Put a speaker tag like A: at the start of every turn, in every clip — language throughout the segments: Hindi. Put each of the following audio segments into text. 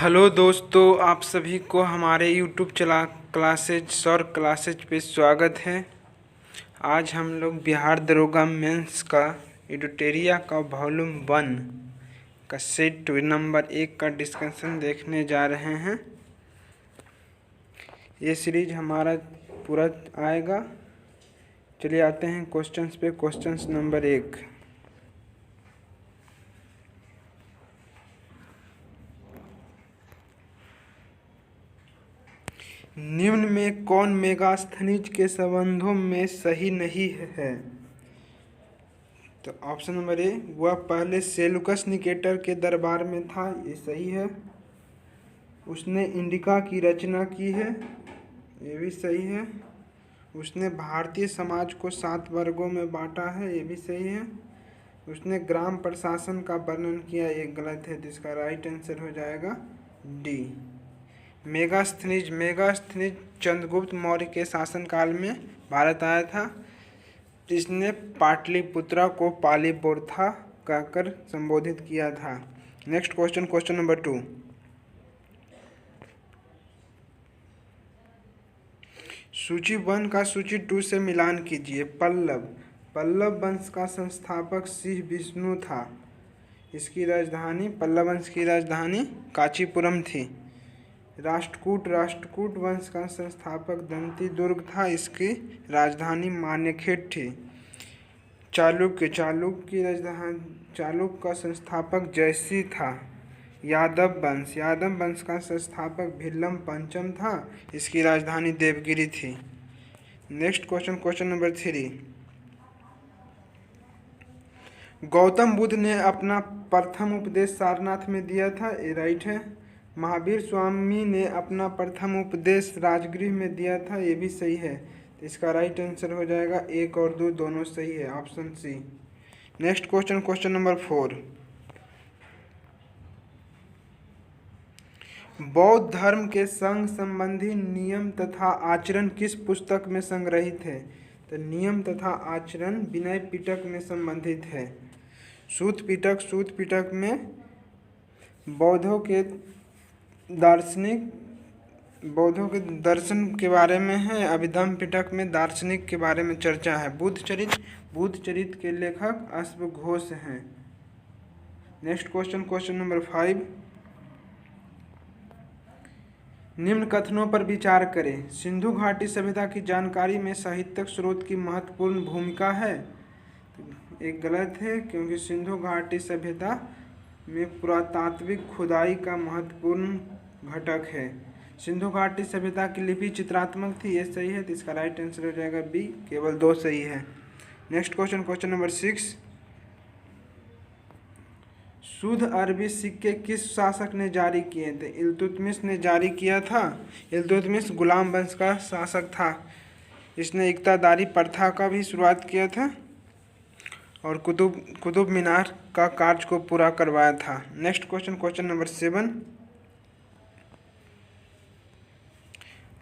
A: हेलो दोस्तों, आप सभी को हमारे यूट्यूब चला क्लासेज और क्लासेज पे स्वागत है। आज हम लोग बिहार दरोगा मेंस का एडिटोरिया का वॉल्यूम 1 का सेट नंबर 1 का डिस्कशन देखने जा रहे हैं। ये सीरीज हमारा पूरा आएगा। चलिए आते हैं क्वेश्चंस पे। क्वेश्चंस नंबर 1, निम्न में कौन मेगास्थनीज के संबंधों में सही नहीं है? तो ऑप्शन नंबर ए, वह पहले सेलुकस निकेटर के दरबार में था, ये सही है। उसने इंडिका की रचना की है, ये भी सही है। उसने भारतीय समाज को 7 वर्गों में बांटा है, ये भी सही है। उसने ग्राम प्रशासन का वर्णन किया, ये गलत है। जिसका राइट आंसर हो जाएगा डी। मेगास्थनीज चंद्रगुप्त मौर्य के शासनकाल में भारत आया था, जिसने पाटलिपुत्रा को पालीबोर्था कहकर संबोधित किया था। नेक्स्ट क्वेश्चन, क्वेश्चन नंबर 2, सूची 1 का सूची 2 से मिलान कीजिए। पल्लव वंश का संस्थापक सिंह विष्णु था। इसकी राजधानी, पल्लव वंश की राजधानी कांचीपुरम थी। राष्ट्रकूट वंश का संस्थापक दंती दुर्ग था। इसकी राजधानी मानेखेट थी। चालुक्य की राजधानी, चालुक्य का संस्थापक जयसी था। यादव वंश का संस्थापक भिल्लम पंचम था। इसकी राजधानी देवगिरी थी। Next question, question number 3, Gautam Buddha ने अपना प्रथम उपदेश सारनाथ में दिया था, ये राइट है। महावीर स्वामी ने अपना प्रथम उपदेश राजगृह में दिया था, ये भी सही है। तो इसका राइट आंसर हो जाएगा 1 और 2 दोनों सही है, option C. Next question, question number 4, बौद्ध धर्म के संघ संबंधी नियम तथा आचरण किस पुस्तक में संग्रहित है? तो नियम तथा आचरण विनय पिटक में संबंधित है। सूत पिटक में बौद्धों के दर्शन के बारे में है। अभिधम्म पिटक में दार्शनिक के बारे में चर्चा है। बुद्ध चरित्र के लेखक अश्वघोष हैं। नेक्स्ट क्वेश्चन, क्वेश्चन नंबर 5, निम्न कथनों पर विचार करें। सिंधु घाटी सभ्यता की जानकारी में साहित्यिक स्रोत की महत्वपूर्ण भूमिका है। एक गलत है, क्योंकि सिंधु घाटी सभ्यता में पुरातात्विक खुदाई का महत्वपूर्ण घटक है। सिंधु घाटी सभ्यता की लिपि चित्रात्मक थी, ये सही है। तो इसका राइट आंसर हो जाएगा बी, केवल 2 सही है। नेक्स्ट क्वेश्चन, क्वेश्चन नंबर 6, शुद्ध अरबी सिक्के किस शासक ने जारी किए थे? इल्तुतमिश ने जारी किया था। इल्तुतमिश गुलाम वंश का शासक था। इसने इक्तादारी प्रथा का भी शुरुआत किया था और कुतुब मीनार का कार्य को पूरा करवाया था। नेक्स्ट क्वेश्चन, क्वेश्चन नंबर 7,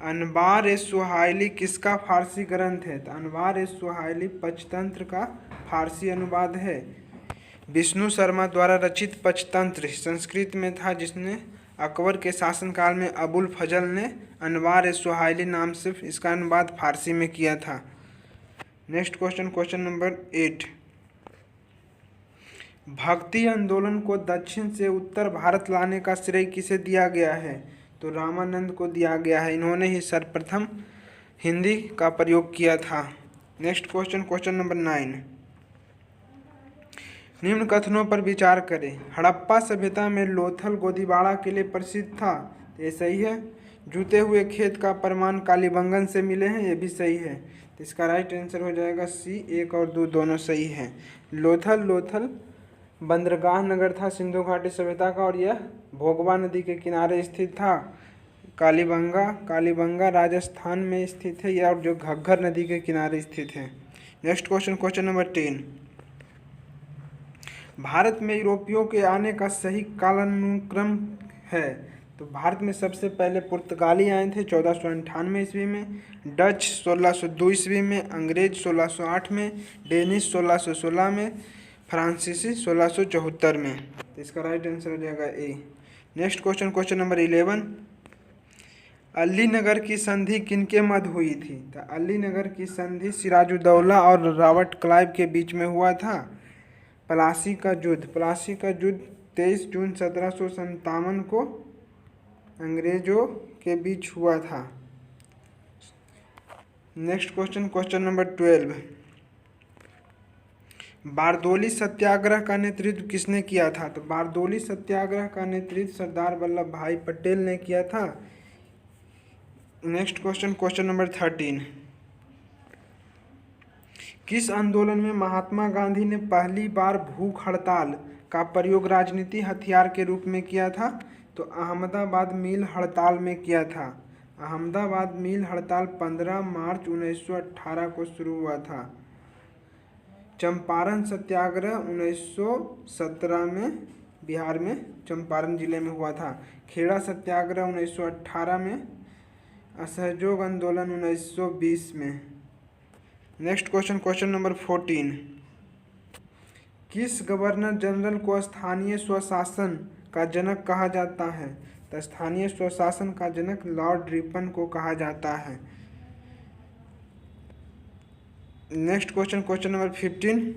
A: अनबार-ए-सुहाइली किसका फारसी ग्रंथ है? तो अनबार-ए-सुहाइली पंचतंत्र का फारसी अनुवाद है। विष्णु शर्मा द्वारा रचित पंचतंत्र संस्कृत में था, जिसने अकबर के शासनकाल में अबुल फजल ने अनबार-ए-सुहाइली नाम से इसका अनुवाद फारसी में किया था। नेक्स्ट क्वेश्चन, क्वेश्चन नंबर 8, भक्ति आंदोलन को दक्षिण से उत्तर भारत लाने का श्रेय किसे दिया गया है? तो रामानंद को दिया गया है। इन्होंने ही सर्वप्रथम हिंदी का प्रयोग किया था। नेक्स्ट क्वेश्चन, क्वेश्चन नंबर 9, निम्न कथनों पर विचार करें। हड़प्पा सभ्यता में लोथल गोदीबाड़ा के लिए प्रसिद्ध था, ये सही है। जूते हुए खेत का प्रमाण कालीबंगन से मिले हैं, ये भी सही है। तो इसका राइट आंसर हो जाएगा सी। 1 और 2 दोनों सही है। लोथल बंदरगाह नगर था सिंधु घाटी सभ्यता का, और यह भोगवा नदी के किनारे स्थित था। कालीबंगा राजस्थान में स्थित है, यह जो घग्गर नदी के किनारे स्थित है। Next question, question number 10, Bharat में यूरोपियों के आने का सही कालानुक्रम है? तो भारत में सबसे पहले पुर्तगाली आए थे 1498 ईस्वी में, डच 1602 ईस्वी में, अंग्रेज 1608 में, डेनिश 1616 में, फ्रांसीसी 1674 में। तो इसका राइट आंसर हो जाएगा A. Next question, question number 11, Alinagar की संधि किनके मध्य हुई थी? तो अलीनगर की संधि सिराजुद्दौला और रॉबर्ट क्लाइव के बीच में हुआ था। प्लासी का युद्ध 23 जून 1757 को अंग्रेजों के बीच हुआ था। Next question, question number 12, Bardoli Satyagraha का नेतृत्व किसने किया था? तो बारदोली सत्याग्रह का नेतृत्व सरदार वल्लभ भाई पटेल ने किया था। नेक्स्ट क्वेश्चन, क्वेश्चन नंबर 13, किस आंदोलन में महात्मा गांधी ने पहली बार भूख हड़ताल का प्रयोग राजनीति हथियार के रूप में किया था? तो अहमदाबाद मिल हड़ताल में किया था। अहमदाबाद मिल हड़ताल 15 मार्च 1918 को शुरू हुआ था। चंपारण सत्याग्रह 1917 में बिहार में चंपारण जिले में हुआ था। खेड़ा सत्याग्रह 1918 में। असहयोग आंदोलन 1920 में। नेक्स्ट क्वेश्चन, क्वेश्चन नंबर 14, किस गवर्नर जनरल को स्थानीय स्वशासन का जनक कहा जाता है? तो स्थानीय स्वशासन का जनक लॉर्ड रिपन को कहा जाता है। नेक्स्ट क्वेश्चन, क्वेश्चन नंबर 15,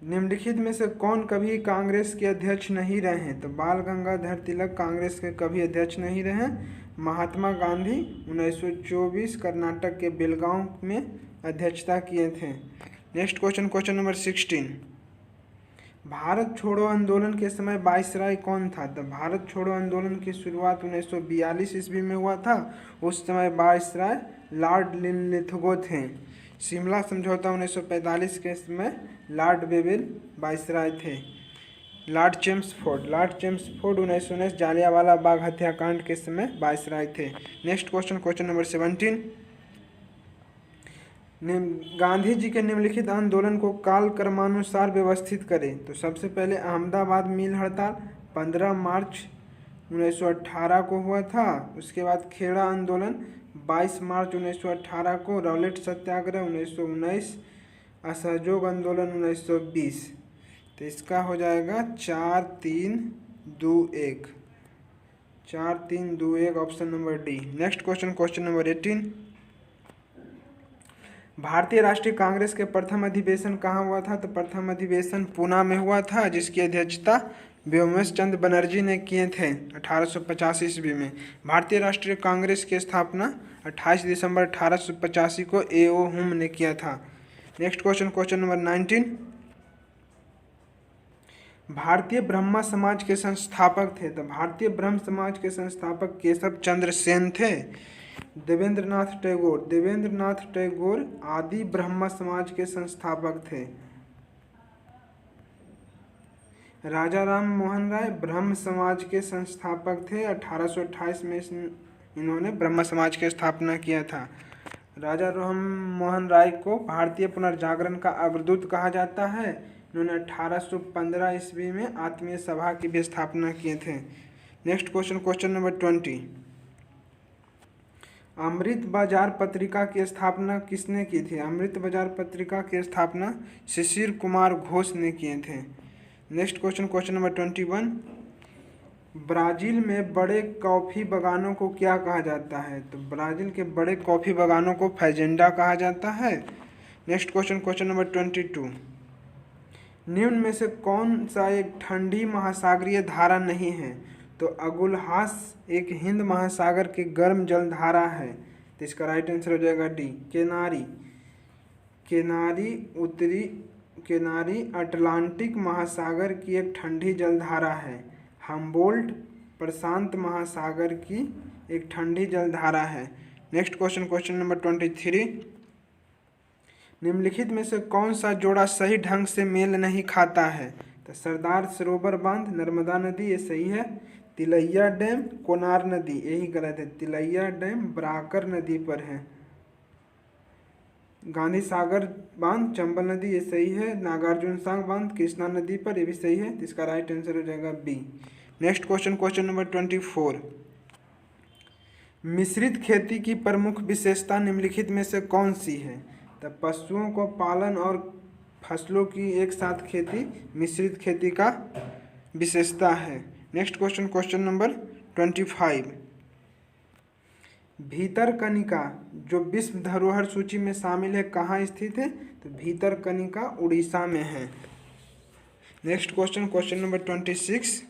A: निम्नलिखित में से कौन कभी कांग्रेस के अध्यक्ष नहीं रहे? तो बाल गंगाधर तिलक कांग्रेस के कभी अध्यक्ष नहीं रहे। महात्मा गांधी 1924 कर्नाटक के बेलगांव में अध्यक्षता किए थे। Next question, question number 16, Bharat छोड़ो आंदोलन के समय वायसराय कौन था? तो भारत छोड़ो आंदोलन की शुरुआत 1942 ईस्वी में हुआ था। उस समय वायसराय लॉर्ड लिथगो थे। शिमला समझौता 1945 के समय लॉर्ड बेवेल वायसराय थे। लॉर्ड चेम्सफोर्ड 1919 जालियांवाला बाग हत्याकांड के समय वायसराय थे। Next question, question number 17, Gandhi ji के निम्नलिखित आंदोलन को काल क्रमानुसार व्यवस्थित करें। तो सबसे पहले अहमदाबाद मिल हड़ताल 15 मार्च 1918 को हुआ था। उसके बाद खेड़ा आंदोलन 22 मार्च 1918 को, रॉलेट सत्याग्रह 1919, असहयोग आंदोलन 1920। तो इसका हो जाएगा 4-3-2-1 option number D. Next question, question number 18, भारतीय राष्ट्रीय कांग्रेस के प्रथम अधिवेशन कहाँ हुआ था? तो प्रथम अधिवेशन पूना में हुआ था, जिसकी अध्यक्षता व्योमेश चंद्र बनर्जी ने किए थे 1885 ईस्वी में। भारतीय राष्ट्रीय कांग्रेस की स्थापना 28 दिसंबर 1885 को A.O. हुम ने किया था। नेक्स्ट क्वेश्चन, क्वेश्चन नंबर 19, भारतीय ब्रह्म समाज के संस्थापक थे। तो भारतीय ब्रह्म समाज के संस्थापक केशव चंद्र सेन थे। देवेंद्रनाथ टैगोर आदि ब्रह्म समाज के संस्थापक थे। राजा राम मोहन राय ब्रह्म समाज के संस्थापक थे। 1828 में इन्होंने ब्रह्म समाज की स्थापना किया था। राजा राम मोहन राय को भारतीय पुनर्जागरण का अग्रदूत कहा जाता है। इन्होंने 1815 ईस्वी में आत्मीय सभा की भी स्थापना किए थे। नेक्स्ट क्वेश्चन, क्वेश्चन नंबर 20, अमृत बाजार पत्रिका की स्थापना किसने की थी? अमृत बाजार पत्रिका की स्थापना शिशिर कुमार घोष ने किए थे। Next question, question number 21, Brazil में बड़े कॉफ़ी बागानों को क्या कहा जाता है? तो ब्राज़ील के बड़े कॉफ़ी बागानों को फैजेंडा कहा जाता है। नेक्स्ट क्वेश्चन, क्वेश्चन नंबर 22, निम्न में से कौन सा एक ठंडी महासागरीय धारा नहीं है? तो अगुलहास एक हिंद महासागर की गर्म जल धारा है। तो इसका राइट आंसर हो जाएगा डी, केनारी अटलांटिक महासागर की एक ठंडी जलधारा है। हम्बोल्ट प्रशांत महासागर की एक ठंडी जलधारा है। नेक्स्ट क्वेश्चन, क्वेश्चन नंबर 23, निम्नलिखित में से कौन सा जोड़ा सही ढंग से मेल नहीं खाता है? तो सरदार सरोवर बांध, नर्मदा नदी, ये सही है। तिलैया डैम, कोनार नदी, यही गलत है। तिलैया डैम बराकर नदी पर है। गांधी सागर बांध, चंबल नदी, ये सही है। नागार्जुन सागर बांध, कृष्णा नदी पर, ये भी सही है। तो इसका राइट आंसर हो जाएगा B. Next question, question number 24, मिश्रित खेती की प्रमुख विशेषता निम्नलिखित में से कौन सी है? तो तो पशुओं को पालन और फसलों की एक साथ खेती मिश्रित खेती का विशेषता है। Next question, question number 25। Bhitarkanika जो विश्व धरोहर सूची में शामिल है कहाँ स्थित है? तो भीतरकनिका उड़ीसा में है। Next question, question number 26।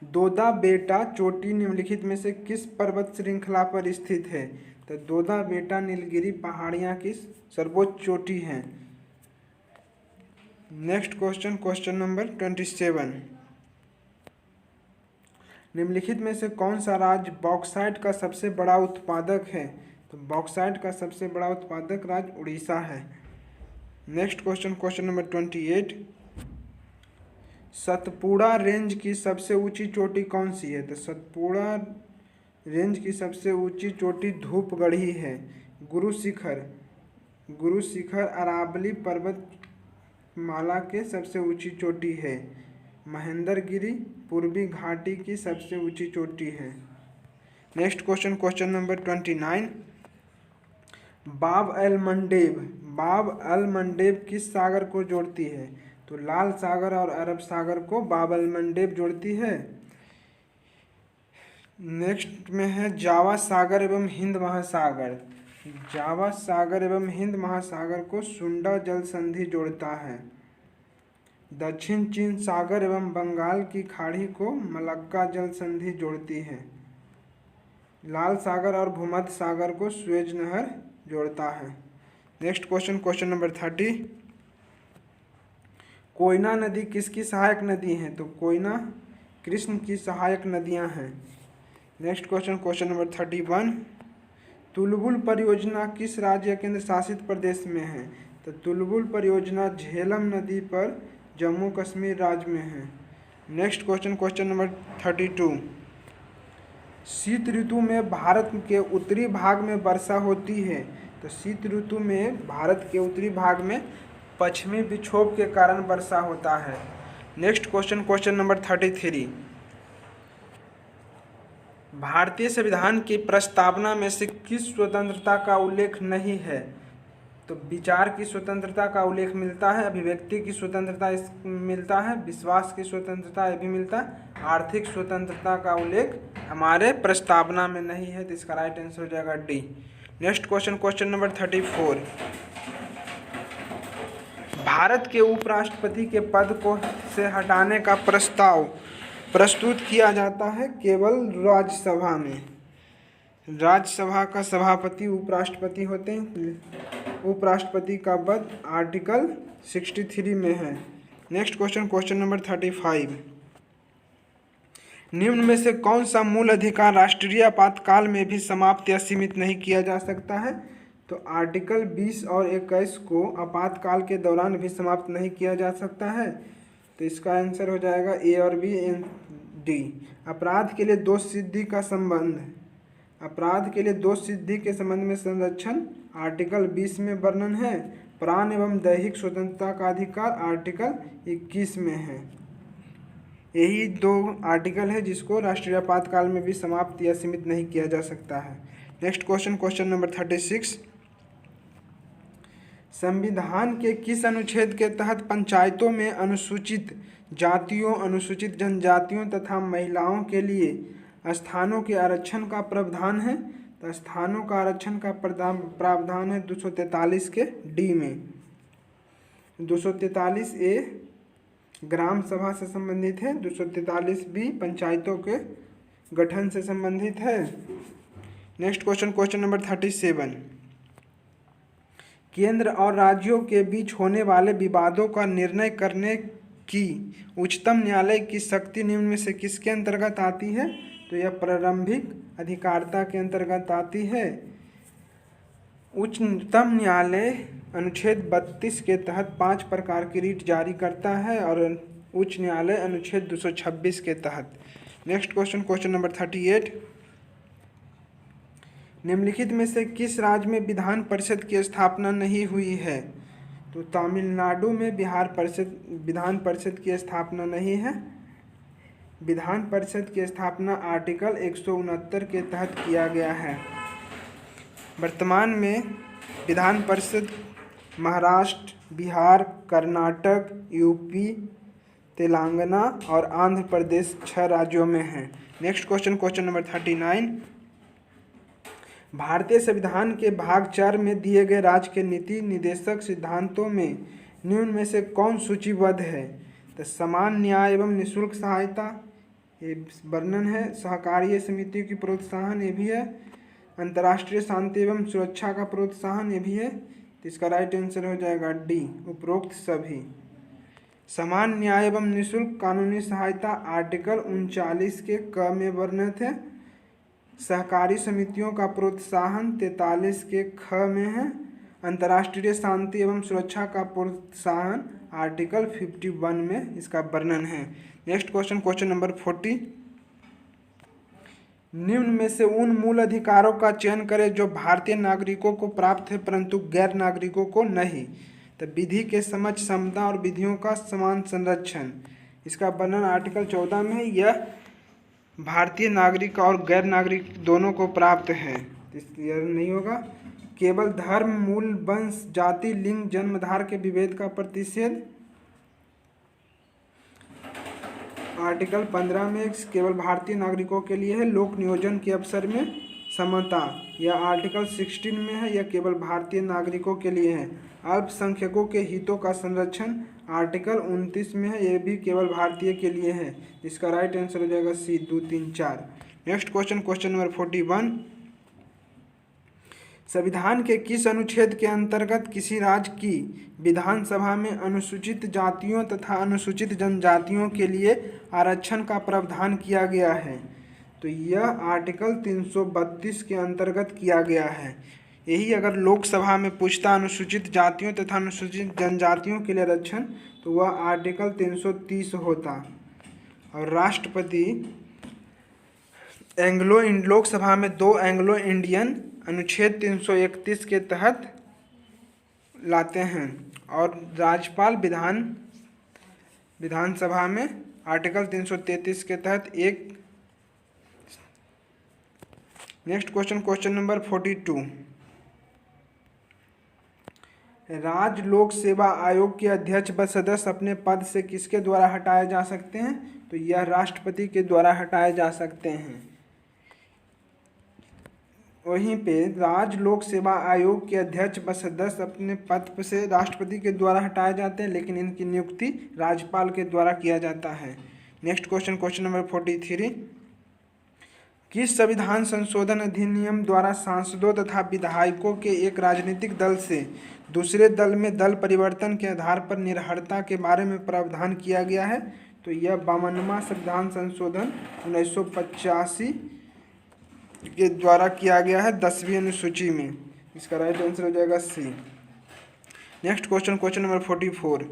A: Doda बेटा चोटी निम्नलिखित में से किस पर्वत श्रृंखला पर स्थित है? तो दोदा बेटा नीलगिरी पहाड़ियाँ की सर्वोच्च चोटी है। Next question, question number 27। निम्नलिखित में से कौन सा राज्य बॉक्साइट का सबसे बड़ा उत्पादक है? तो बॉक्साइट का सबसे बड़ा उत्पादक राज्य उड़ीसा है। Next question, question number 28। Satpura range की सबसे ऊंची चोटी कौन सी है? तो सतपुड़ा रेंज की सबसे ऊंची चोटी धूपगढ़ी है। गुरु शिखर अरावली पर्वत माला के सबसे ऊंची चोटी है। महेंद्रगिरी पूर्वी घाटी की सबसे ऊंची चोटी है। Next question, question number 29। बाब एल मंडेब किस सागर को जोड़ती है? तो लाल सागर और अरब सागर को बाब एल मंडेब जोड़ती है। नेक्स्ट में है जावा सागर एवं हिंद महासागर। जावा सागर एवं हिंद महासागर को सुंडा जल संधि जोड़ता है। दक्षिण चीन सागर एवं बंगाल की खाड़ी को मलक्का जल संधि जोड़ती है। लाल सागर और भूमध्य सागर को स्वेज नहर जोड़ता है। Next question, question number 30। Koyna नदी किसकी सहायक नदी है? तो कोयना कृष्ण की सहायक नदियां हैं। Next question, question number 31। Tulbul परियोजना किस राज्य केंद्र शासित प्रदेश में है? तो तुलबुल परियोजना झेलम नदी पर जम्मू कश्मीर राज्य में है। Next question, question number 32। शीत ऋतु में भारत के उत्तरी भाग में वर्षा होती है। तो शीत ऋतु में भारत के उत्तरी भाग में पश्चिमी विक्षोभ के कारण वर्षा होता है। Next question, question number 33। भारतीय संविधान की प्रस्तावना में से किस स्वतंत्रता का उल्लेख नहीं है? तो विचार की स्वतंत्रता का उल्लेख मिलता है, अभिव्यक्ति की स्वतंत्रता मिलता है, विश्वास की स्वतंत्रता भी मिलता है, आर्थिक स्वतंत्रता का उल्लेख हमारे प्रस्तावना में नहीं है। तो इसका राइट आंसर हो जाएगा D. Next question, question number 34। Bharat के उपराष्ट्रपति के पद को से हटाने का प्रस्ताव प्रस्तुत किया जाता है केवल राज्यसभा में। राज्यसभा का सभापति उपराष्ट्रपति होते हैं। उपराष्ट्रपति का पद आर्टिकल 63 में है। Next question, question number 35। निम्न में से कौन सा मूल अधिकार राष्ट्रीय आपातकाल में भी समाप्त या सीमित नहीं किया जा सकता है? तो आर्टिकल 20 और 21 को आपातकाल के दौरान भी समाप्त नहीं किया जा सकता है। तो इसका आंसर हो जाएगा ए और बी एंड डी। अपराध के लिए दोष सिद्धि का संबंध, अपराध के लिए दोष सिद्धि के संबंध में संरक्षण आर्टिकल 20 में वर्णन है। प्राण एवं दैहिक स्वतंत्रता का अधिकार आर्टिकल 21 में है। यही दो आर्टिकल है जिसको राष्ट्रीय आपातकाल में भी समाप्त या सीमित नहीं किया जा सकता है। Next question, question number 36। संविधान के किस अनुच्छेद के तहत पंचायतों में अनुसूचित जातियों, अनुसूचित जनजातियों तथा महिलाओं के लिए स्थानों के आरक्षण का प्रावधान है? तो स्थानों का आरक्षण का प्रावधान है 243 के डी में। 243 ए ग्राम सभा से संबंधित है, 243 बी पंचायतों के गठन से संबंधित है। Next question, question number 37। केंद्र और राज्यों के बीच होने वाले विवादों का निर्णय करने की उच्चतम न्यायालय की शक्ति निम्न में से किसके अंतर्गत आती है? तो यह प्रारंभिक अधिकारिता के अंतर्गत आती है। उच्चतम न्यायालय अनुच्छेद 32 के तहत 5 प्रकार की रीट जारी करता है और उच्च न्यायालय अनुच्छेद 226 के तहत। Next question, question number 38। निम्नलिखित में से किस राज्य में विधान परिषद की स्थापना नहीं हुई है? तो तमिलनाडु में विधान परिषद की स्थापना नहीं है। विधान परिषद की स्थापना आर्टिकल 169 के तहत किया गया है। वर्तमान में विधान परिषद महाराष्ट्र, बिहार, कर्नाटक, यूपी, तेलंगाना और आंध्र प्रदेश 6 राज्यों में है। Next question, question number 39। भारतीय संविधान के भाग 4 में दिए गए राज्य के नीति निर्देशक सिद्धांतों में निम्न में से कौन सूचीबद्ध है? तो समान न्याय एवं निःशुल्क सहायता, ये वर्णन है। सहकारिता समितियों की प्रोत्साहन, ये भी है। अंतर्राष्ट्रीय शांति एवं सुरक्षा का प्रोत्साहन, ये भी है। तो इसका राइट आंसर हो जाएगा डी, उपरोक्त सभी। समान न्याय एवं निःशुल्क कानूनी सहायता आर्टिकल 39 के क में वर्णित है। सहकारी समितियों का प्रोत्साहन 43 के ख में है। अंतर्राष्ट्रीय शांति एवं सुरक्षा का प्रोत्साहन आर्टिकल 51 में इसका वर्णन है। Next question, question number 40। निम्न में से उन मूल अधिकारों का चयन करें जो भारतीय नागरिकों को प्राप्त है परंतु गैर नागरिकों को नहीं। तो विधि के समझ, समता और विधियों का समान संरक्षण, इसका वर्णन आर्टिकल 14 में है। यह भारतीय नागरिक और गैर नागरिक दोनों को प्राप्त है, इसलिए नहीं होगा। केवल धर्म, मूल, वंश, जाति, लिंग, जन्मधार के विभेद का प्रतिषेध आर्टिकल 15 में केवल भारतीय नागरिकों के लिए है। लोक नियोजन के अवसर में समता, यह आर्टिकल 16 में है, यह केवल भारतीय नागरिकों के लिए है। अल्पसंख्यकों के हितों का संरक्षण आर्टिकल 29 में है, यह भी केवल भारतीय के लिए है। इसका राइट आंसर हो जाएगा सी, 2, 3, 4। Next question, question number 41। संविधान के किस अनुच्छेद के अंतर्गत किसी राज्य की विधानसभा में अनुसूचित जातियों तथा अनुसूचित जनजातियों के लिए आरक्षण का प्रावधान किया गया है? तो यह आर्टिकल 332 के अंतर्गत किया गया है। यही अगर लोकसभा में पूछता अनुसूचित जातियों तथा अनुसूचित जनजातियों के लिए आरक्षण, तो वह आर्टिकल 330 होता। और राष्ट्रपति लोकसभा में 2 एंग्लो इंडियन अनुच्छेद 331 के तहत लाते हैं और राज्यपाल विधानसभा में आर्टिकल 333 के तहत एक। Next question, question number 42। राज्य लोक सेवा आयोग के अध्यक्ष व सदस्य अपने पद से किसके द्वारा हटाए जा सकते हैं? तो यह राष्ट्रपति के द्वारा हटाए जा सकते हैं। वहीं पे राज्य लोक सेवा आयोग के अध्यक्ष व सदस्य अपने पद से राष्ट्रपति के द्वारा हटाए जाते हैं, लेकिन इनकी नियुक्ति राज्यपाल के द्वारा किया जाता है। Next question, question number 43। किस संविधान संशोधन अधिनियम द्वारा सांसदों तथा विधायकों के एक राजनीतिक दल से दूसरे दल में दल परिवर्तन के आधार पर निर्भरता के बारे में प्रावधान किया गया है? तो यह 52वां संविधान संशोधन 1985 के द्वारा किया गया है 10वीं अनुसूची में। इसका राइट आंसर हो जाएगा C. Next question, question number 44।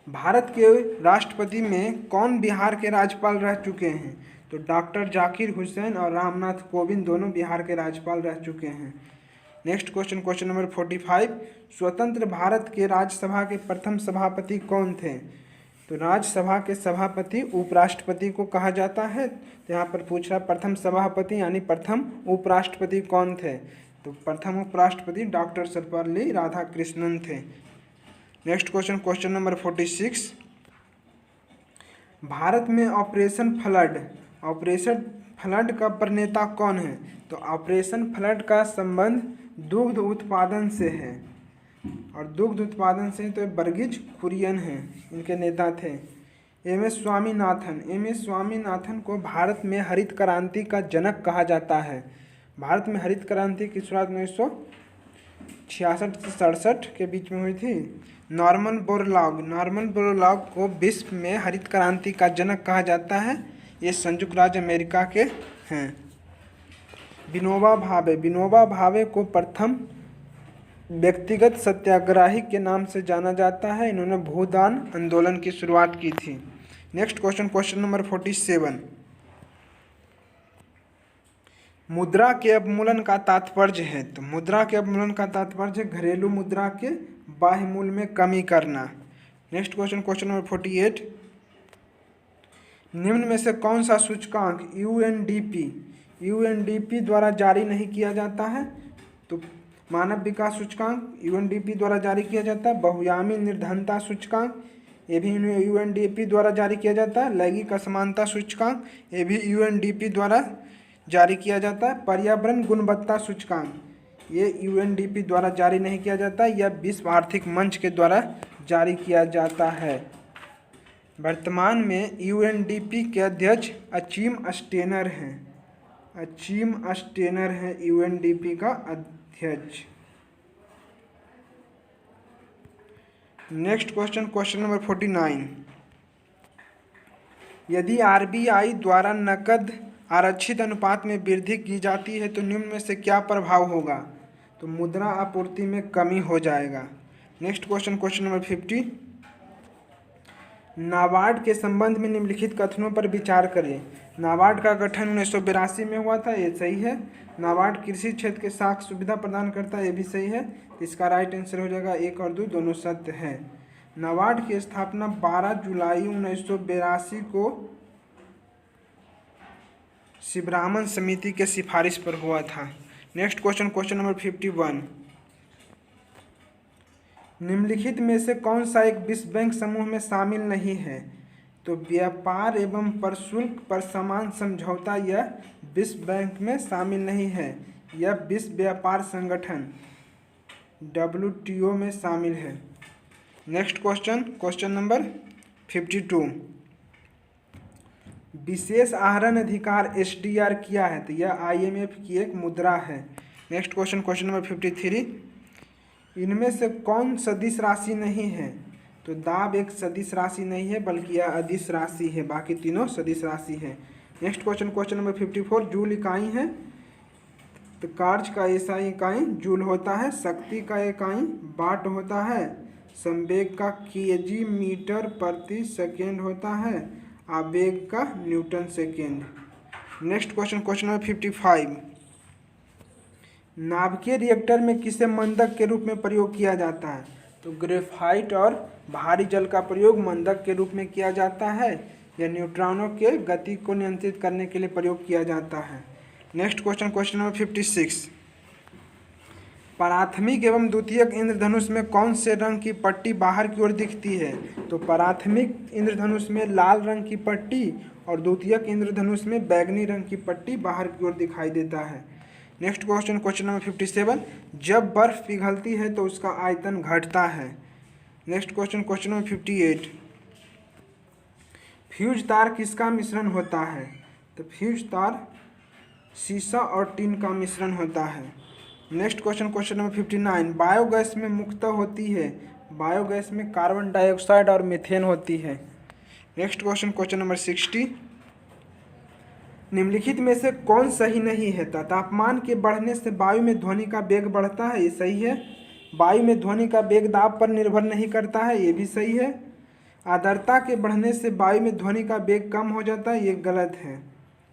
A: Bharat के राष्ट्रपति में कौन बिहार के राज्यपाल रह चुके हैं? तो डॉक्टर जाकिर हुसैन और रामनाथ कोविंद दोनों बिहार के राज्यपाल रह चुके हैं। Next question, question number 45। स्वतंत्र भारत के राज्यसभा के प्रथम सभापति कौन थे? तो राज्यसभा के सभापति उपराष्ट्रपति को कहा जाता है। तो यहाँ पर पूछ रहा प्रथम सभापति यानी प्रथम उपराष्ट्रपति कौन थे? तो प्रथम उपराष्ट्रपति डॉक्टर सर्वपल्ली राधाकृष्णन थे। Next question, question number 46। Bharat में ऑपरेशन फ्लड का प्रणेता कौन है? तो ऑपरेशन फ्लड का संबंध दुग्ध उत्पादन से है और दुग्ध उत्पादन से तो वर्गीज कुरियन हैं, इनके नेता थे। एम.एस. स्वामीनाथन को भारत में हरित क्रांति का जनक कहा जाता है। भारत में हरित क्रांति की शुरुआत 1966 से 67 के बीच में हुई थी। नॉर्मन बोरलॉग को विश्व में हरित क्रांति का जनक कहा जाता है। ये संयुक्त राज्य अमेरिका के हैं। विनोबा भावे को प्रथम व्यक्तिगत सत्याग्रही के नाम से जाना जाता है। इन्होंने भूदान आंदोलन की शुरुआत की थी। Next question, question number 47। मुद्रा के अवमूल्यन का तात्पर्य है? तो मुद्रा के अवमूल्यन का तात्पर्य है घरेलू मुद्रा के बाह्य मूल्य में कमी करना। Next question, question number 48। निम्न में से कौन सा सूचकांक यूएनडीपी द्वारा जारी नहीं किया जाता है? तो मानव विकास सूचकांक यूएनडीपी द्वारा जारी किया जाता है। बहुआयामी निर्धनता सूचकांक ये भी यूएनडीपी द्वारा जारी किया जाता है। लैंगिक असमानता सूचकांक ये भी यूएनडीपी द्वारा जारी किया जाता है। पर्यावरण गुणवत्ता सूचकांक ये यूएनडीपी द्वारा जारी नहीं किया जाता, यह विश्व आर्थिक मंच के द्वारा जारी किया जाता है। वर्तमान में यूएनडीपी के अध्यक्ष अचीम स्टेनर हैं। अचीम स्टेनर है यूएनडीपी का अध्यक्ष। Next question, question number 49। यदि आरबीआई द्वारा नकद आरक्षित अनुपात में वृद्धि की जाती है तो निम्न में से क्या प्रभाव होगा? तो मुद्रा आपूर्ति में कमी हो जाएगा। Next question, question number 50। NABARD के संबंध में निम्नलिखित कथनों पर विचार करें। नाबार्ड का गठन 1982 में हुआ था, ये सही है। नाबार्ड कृषि क्षेत्र के साख सुविधा प्रदान करता है, ये भी सही है। इसका राइट आंसर हो जाएगा 1 और 2 दोनों सत्य है। नाबार्ड की स्थापना 12 जुलाई 1982 को शिवरामन समिति के सिफारिश पर हुआ था। Next question, question number 51। निम्नलिखित में से कौन सा एक विश्व बैंक समूह में शामिल नहीं है? तो व्यापार एवं प्रशुल्क पर समान समझौता यह विश्व बैंक में शामिल नहीं है। यह विश्व व्यापार संगठन WTO में शामिल है। Next question, question number 52। विशेष आहरण अधिकार SDR क्या है? तो यह IMF की एक मुद्रा है। Next question, question number 53। इनमें से कौन सदिश राशि नहीं है? तो दाब एक सदिश राशि नहीं है बल्कि यह अदिश राशि है, बाकी तीनों सदिश राशि है। Next question, question number 54। Joule इकाई है, तो कार्य का SI इकाई जूल होता है। शक्ति का इकाई वाट होता है। संवेग का kg मीटर प्रति सेकेंड होता है। आवेग का Newton second. Next question, question number 55। नाभिकीय रिएक्टर में किसे मंदक के रूप में प्रयोग किया जाता है? तो ग्रेफाइट और भारी जल का प्रयोग मंदक के रूप में किया जाता है। यह न्यूट्रॉनों के गति को नियंत्रित करने के लिए प्रयोग किया जाता है। Next question, question number 56। प्राथमिक एवं द्वितीयक इंद्रधनुष में कौन से रंग की पट्टी बाहर की ओर दिखती है? तो प्राथमिक इंद्रधनुष में लाल रंग की पट्टी और द्वितीयक इंद्रधनुष में बैंगनी रंग की पट्टी बाहर की ओर दिखाई देता है। Next question, question number 57। जब बर्फ पिघलती है तो उसका आयतन घटता है। Next question, question number 58। Fuse तार किसका मिश्रण होता है? तो फ्यूज तार सीसा और टिन का मिश्रण होता है। Next question, question number 59। Biogas में मुख्यतः होती है। बायोगैस में कार्बन डाइऑक्साइड और मीथेन होती है। Next question, question number 60। निम्नलिखित में से कौन सही नहीं है? तापमान के बढ़ने से वायु में ध्वनि का वेग बढ़ता है, ये सही है। वायु में ध्वनि का वेग दाब पर निर्भर नहीं करता है, ये भी सही है। आर्द्रता के बढ़ने से वायु में ध्वनि का वेग कम हो जाता है, ये गलत है।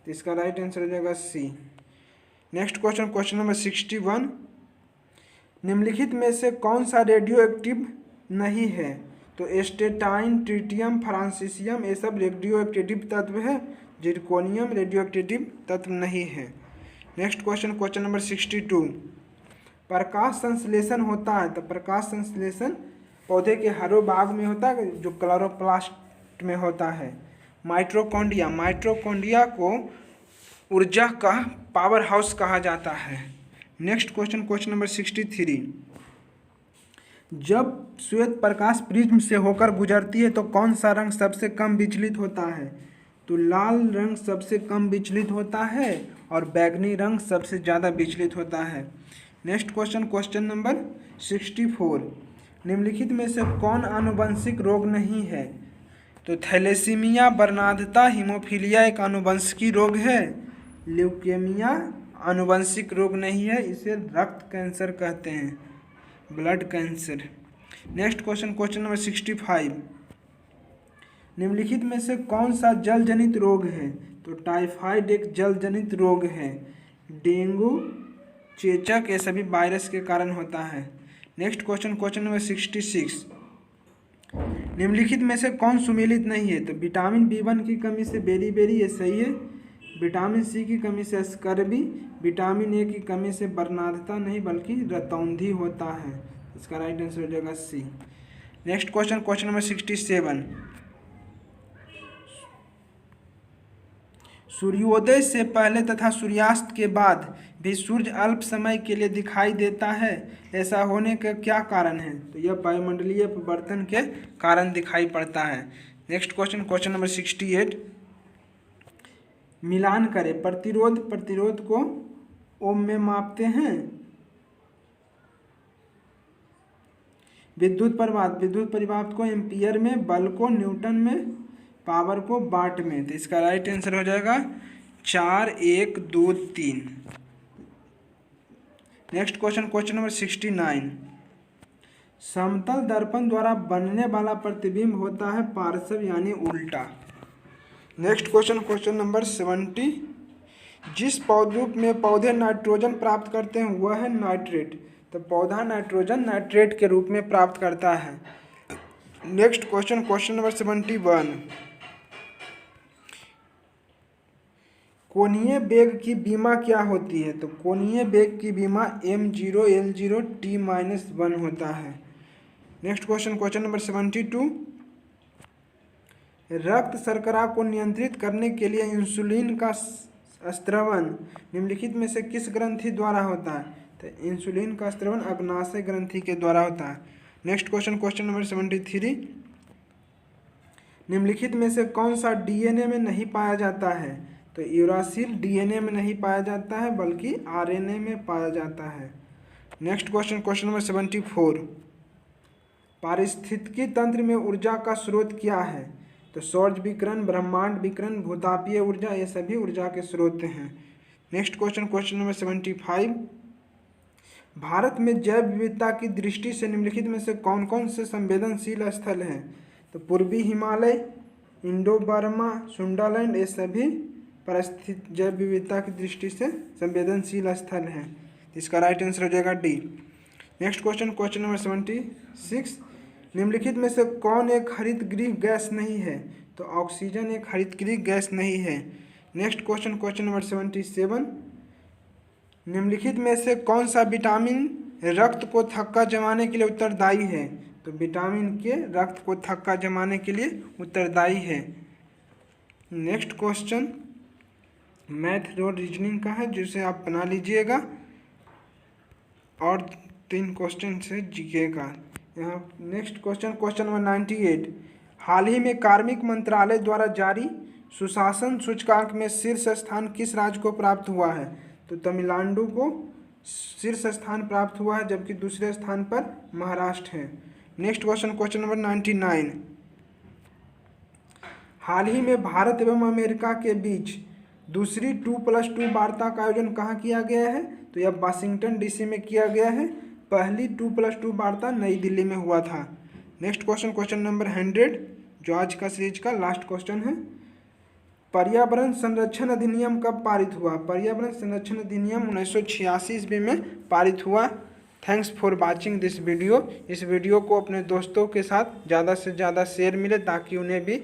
A: तो इसका राइट आंसर हो जाएगा C। Next question, question number 61। निम्नलिखित में से कौन सा रेडियो एक्टिव नहीं है? तो एस्टेटाइन, ट्रिटियम, फ्रांसीसियम ये सब रेडियो एक्टिव तत्व है। जिरकोनियम रेडियो एक्टिव तत्व नहीं है। Next question, question number 62। प्रकाश संश्लेषण होता है, तो प्रकाश संश्लेषण पौधे के हरो भाग में होता है जो क्लोरोप्लास्ट में होता है। माइटोकॉन्ड्रिया, माइटोकॉन्ड्रिया को ऊर्जा का पावर हाउस कहा जाता है। Next question, question number 63। जब श्वेत प्रकाश प्रिज्म से होकर गुजरती है तो कौन सा रंग सबसे कम विचलित होता है? तो लाल रंग सबसे कम विचलित होता है और बैंगनी रंग सबसे ज़्यादा विचलित होता है। Next question, question number 64। निम्नलिखित में से कौन आनुवंशिक रोग नहीं है? तो थैलेसीमिया, बर्नार्डता, हीमोफीलिया एक आनुवंशिक रोग है। ल्यूकेमिया आनुवंशिक रोग नहीं है, इसे रक्त कैंसर कहते हैं, blood cancer. Next question, question number 65। निम्नलिखित में से कौन सा जल जनित रोग है? तो टाइफाइड एक जल जनित रोग है। डेंगू, चेचक ये सभी वायरस के कारण होता है। Next question, question number 66। निम्नलिखित में से कौन सुमेलित नहीं है? तो विटामिन B1 की कमी से बेरी बेरी ये सही है। विटामिन सी की कमी से स्कर्वी, विटामिन ए की कमी से बर्नाधता नहीं बल्कि रतौंधी होता है। इसका राइट आंसर हो जाएगा C. Next question, question number 67। सूर्योदय से पहले तथा सूर्यास्त के बाद भी सूर्य अल्प समय के लिए दिखाई देता है, ऐसा होने का क्या कारण है? तो यह वायुमंडलीय परिवर्तन के कारण दिखाई पड़ता है। Next question, question number 68। मिलान करें, प्रतिरोध को ओम में मापते हैं, विद्युत परिमाप को एम्पियर में, बल को न्यूटन में, पावर को वाट में। तो इसका राइट आंसर हो जाएगा 4, 1, 2, 3। Next question, question number 69। समतल दर्पण द्वारा बनने वाला प्रतिबिंब होता है पार्श्व यानी उल्टा। Next question, question number 70। जिस पौधरूप में पौधे नाइट्रोजन प्राप्त करते हैं वह है नाइट्रेट। तो पौधा नाइट्रोजन नाइट्रेट के रूप में प्राप्त करता है। Next question, question number 71। कोणीय वेग की बीमा क्या होती है? तो कोणीय वेग की बीमा m0 l0 t-1 होता है। Next question, question number 72। रक्त शर्करा को नियंत्रित करने के लिए इंसुलिन का स्त्रवण निम्नलिखित में से किस ग्रंथि द्वारा होता है? तो इंसुलिन का स्त्रवण अग्नाशय ग्रंथि के द्वारा होता है। Next question, question number 73। निम्नलिखित में से कौन सा डीएनए में नहीं पाया जाता है? तो यूरासिल डीएनए में नहीं पाया जाता है बल्कि आरएनए में पाया जाता है। Next question, question number 74। पारिस्थितिकी तंत्र में ऊर्जा का स्रोत क्या है? तो सौर विकिरण, ब्रह्मांड विकिरण, भूतापीय ऊर्जा, ये सभी ऊर्जा के स्रोत हैं। Next question, question number 75। Bharat में जैव विविधता की दृष्टि से निम्नलिखित में से कौन कौन से संवेदनशील स्थल हैं? तो पूर्वी हिमालय, इंडो बर्मा, सुंडालैंड, ये सभी परिस्थिति जैव विविधता की दृष्टि से संवेदनशील स्थल हैं। इसका राइट आंसर हो जाएगा D. Next question, question number 76। निम्नलिखित में से कौन एक हरितगृह गैस नहीं है? तो ऑक्सीजन एक हरितगृह गैस नहीं है। Next question, question number 77। निम्नलिखित में से कौन सा विटामिन रक्त को थक्का जमाने के लिए उत्तरदायी है? तो विटामिन के रक्त को थक्का जमाने के लिए उत्तरदायी है। नेक्स्ट क्वेश्चन मैथ और रीजनिंग का है, जिसे आप बना लीजिएगा, और 3 क्वेश्चन से जीके का। यहाँ नेक्स्ट क्वेश्चन, क्वेश्चन नंबर 98। हाल ही में कार्मिक मंत्रालय द्वारा जारी सुशासन सूचकांक में शीर्ष स्थान किस राज्य को प्राप्त हुआ है? तो तमिलनाडु को शीर्ष स्थान प्राप्त हुआ है, जबकि दूसरे स्थान पर महाराष्ट्र है। Next question, question number 99। हाल ही में भारत एवं अमेरिका के बीच दूसरी 2+2 वार्ता का आयोजन कहाँ किया गया है? तो यह वाशिंगटन डीसी में किया गया है। पहली 2+2 वार्ता नई दिल्ली में हुआ था। नेक्स्ट क्वेश्चन, क्वेश्चन नंबर 100, जो आज का सीरीज का लास्ट क्वेश्चन है। पर्यावरण संरक्षण अधिनियम कब पारित हुआ? पर्यावरण संरक्षण अधिनियम 1986 ईस्वी में पारित हुआ। Thanks for watching this video. इस वीडियो को अपने दोस्तों के साथ ज़्यादा से ज़्यादा शेयर मिले ताकि उन्हें भी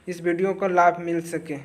A: इस वीडियो का लाभ मिल सके।